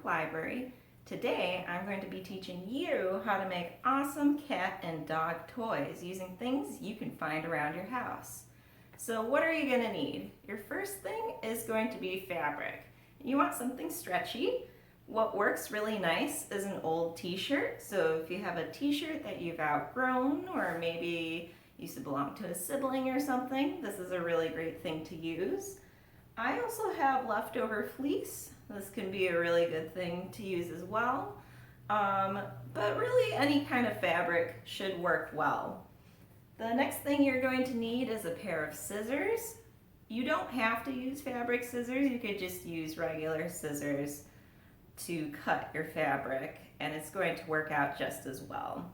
Library. Today I'm going to be teaching you how to make awesome cat and dog toys using things you can find around your house. So what are you going to need? Your first thing is going to be fabric. You want something stretchy. What works really nice is an old t-shirt. So if you have a t-shirt that you've outgrown or maybe used to belong to a sibling or something, this is a really great thing to use. I also have leftover fleece. This can be a really good thing to use as well. But really any kind of fabric should work well. The next thing you're going to need is a pair of scissors. You don't have to use fabric scissors, you could just use regular scissors to cut your fabric and it's going to work out just as well.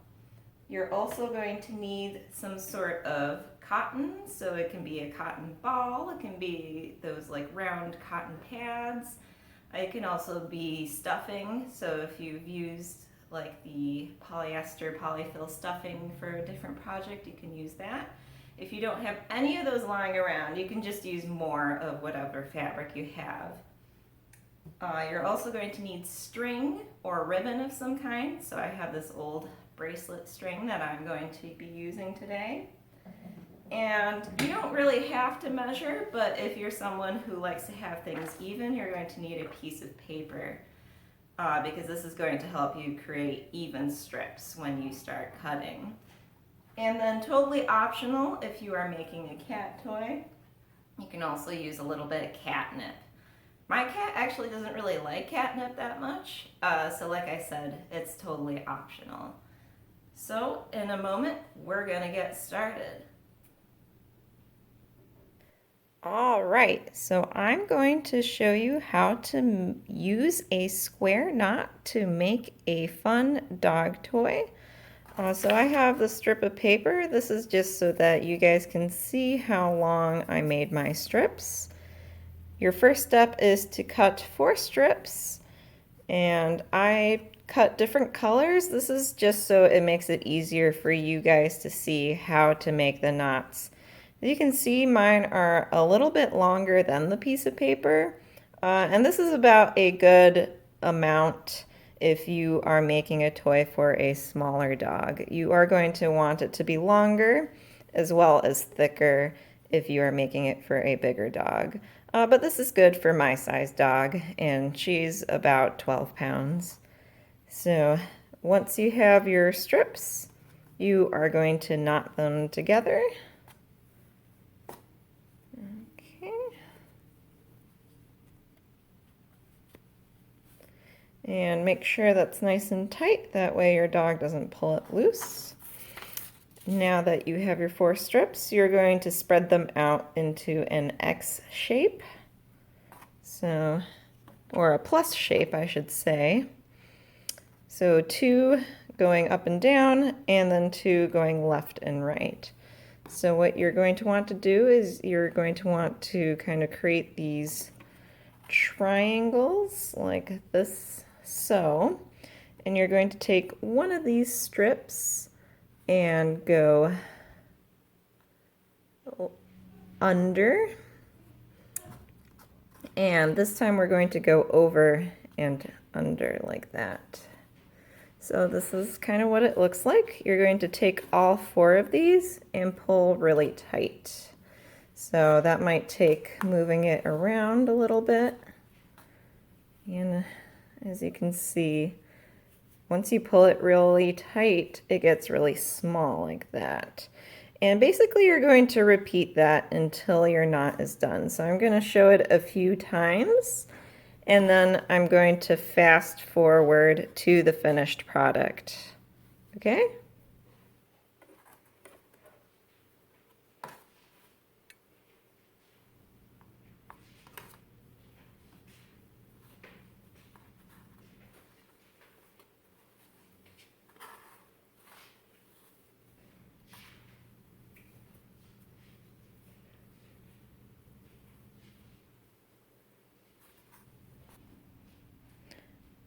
You're also going to need some sort of cotton, so it can be a cotton ball, it can be those like round cotton pads. It can also be stuffing, so if you've used like the polyester polyfill stuffing for a different project, you can use that. If you don't have any of those lying around, you can just use more of whatever fabric you have. You're also going to need string or ribbon of some kind, so I have this old bracelet string that I'm going to be using today. And you don't really have to measure, but if you're someone who likes to have things even, you're going to need a piece of paper because this is going to help you create even strips when you start cutting. And then totally optional, if you are making a cat toy, you can also use a little bit of catnip. My cat actually doesn't really like catnip that much, so like I said, it's totally optional. So in a moment, we're gonna get started. All right, so I'm going to show you how to use a square knot to make a fun dog toy. So I have the strip of paper. This is just so that you guys can see how long I made my strips. Your first step is to cut 4 strips, and I cut different colors. This is just so it makes it easier for you guys to see how to make the knots. As you can see, mine are a little bit longer than the piece of paper, and this is about a good amount if you are making a toy for a smaller dog. You are going to want it to be longer as well as thicker if you are making it for a bigger dog. But this is good for my size dog, and she's about 12 pounds. So once you have your strips, you are going to knot them together. Okay. And make sure that's nice and tight, that way your dog doesn't pull it loose. Now that you have your 4 strips, you're going to spread them out into an X shape. So, or a plus shape, I should say. So 2 going up and down, and then 2 going left and right. So what you're going to want to do is you're going to want to kind of create these triangles like this, so. And you're going to take one of these strips and go under, and this time we're going to go over and under like that. So this is kind of what it looks like. You're going to take all 4 of these and pull really tight. So that might take moving it around a little bit. And as you can see, once you pull it really tight, it gets really small like that. And basically you're going to repeat that until your knot is done. So I'm going to show it a few times, and then I'm going to fast forward to the finished product. Okay?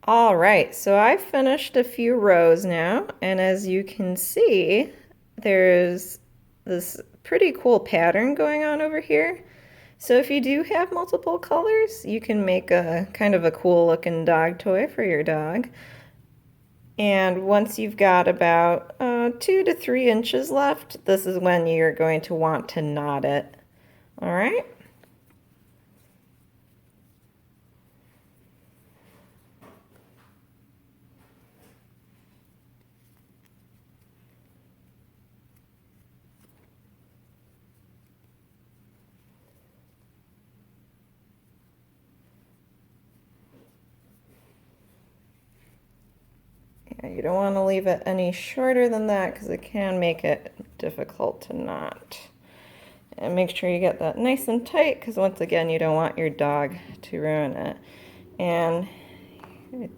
All right, so I've finished a few rows now, and as you can see, there's this pretty cool pattern going on over here. So if you do have multiple colors, you can make a kind of a cool looking dog toy for your dog. And once you've got about 2 to 3 inches left, this is when you're going to want to knot it. All right. You don't want to leave it any shorter than that because it can make it difficult to knot. And make sure you get that nice and tight because once again you don't want your dog to ruin it. And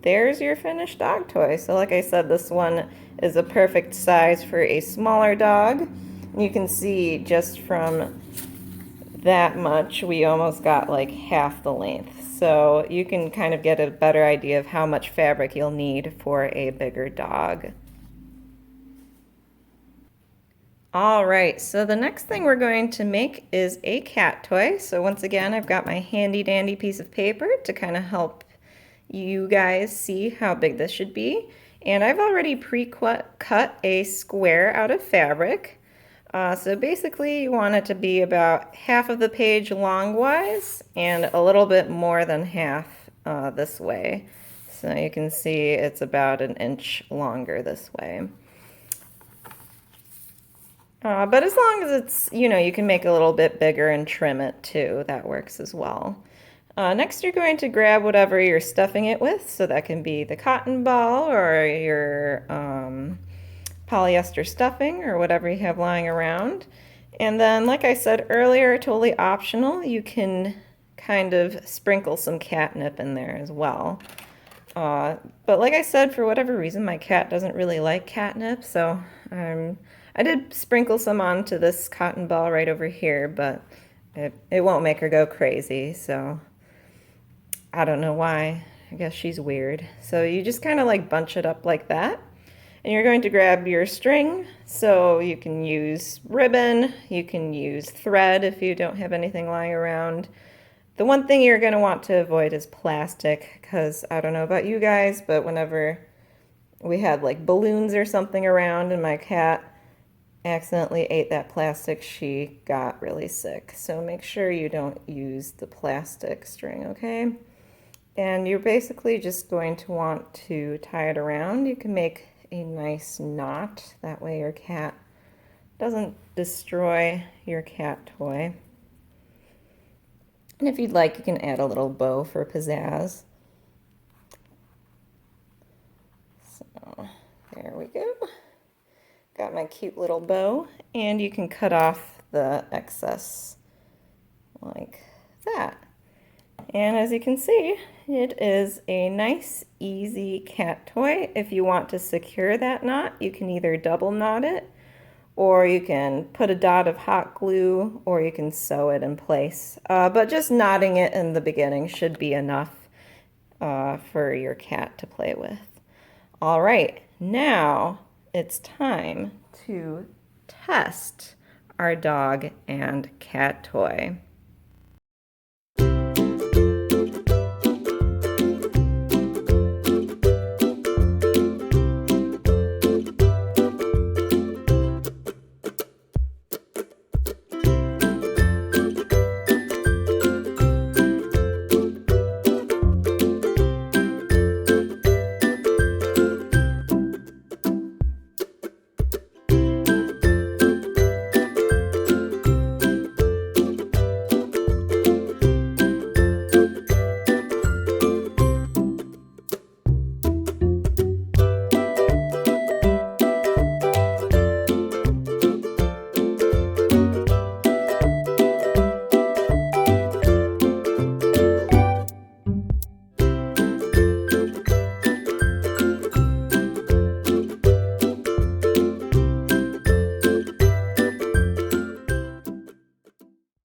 there's your finished dog toy. So like I said, this one is a perfect size for a smaller dog. You can see just from that much we almost got like half the length. So you can kind of get a better idea of how much fabric you'll need for a bigger dog. All right, so the next thing we're going to make is a cat toy. So once again, I've got my handy dandy piece of paper to kind of help you guys see how big this should be. And I've already pre-cut a square out of fabric. So basically you want it to be about half of the page longwise and a little bit more than half this way. So you can see it's about 1 inch longer this way. But as long as it's, you can make it a little bit bigger and trim it too. That works as well. Next, you're going to grab whatever you're stuffing it with. So that can be the cotton ball or your polyester stuffing or whatever you have lying around. And then, like I said earlier, totally optional, you can kind of sprinkle some catnip in there as well. But like I said, for whatever reason, my cat doesn't really like catnip, so I did sprinkle some onto this cotton ball right over here, but it won't make her go crazy, so I don't know why. I guess she's weird. So you just kind of like bunch it up like that. And you're going to grab your string, so you can use ribbon, you can use thread if you don't have anything lying around. The one thing you're going to want to avoid is plastic, because I don't know about you guys, but whenever we had like balloons or something around and my cat accidentally ate that plastic, she got really sick. So make sure you don't use the plastic string, okay? And you're basically just going to want to tie it around. You can make a nice knot. That way your cat doesn't destroy your cat toy. And if you'd like, you can add a little bow for pizzazz. So there we go. Got my cute little bow, and you can cut off the excess like that. And as you can see, it is a nice, easy cat toy. If you want to secure that knot, you can either double knot it, or you can put a dot of hot glue, or you can sew it in place. But just knotting it in the beginning should be enough for your cat to play with. All right, now it's time to test our dog and cat toy.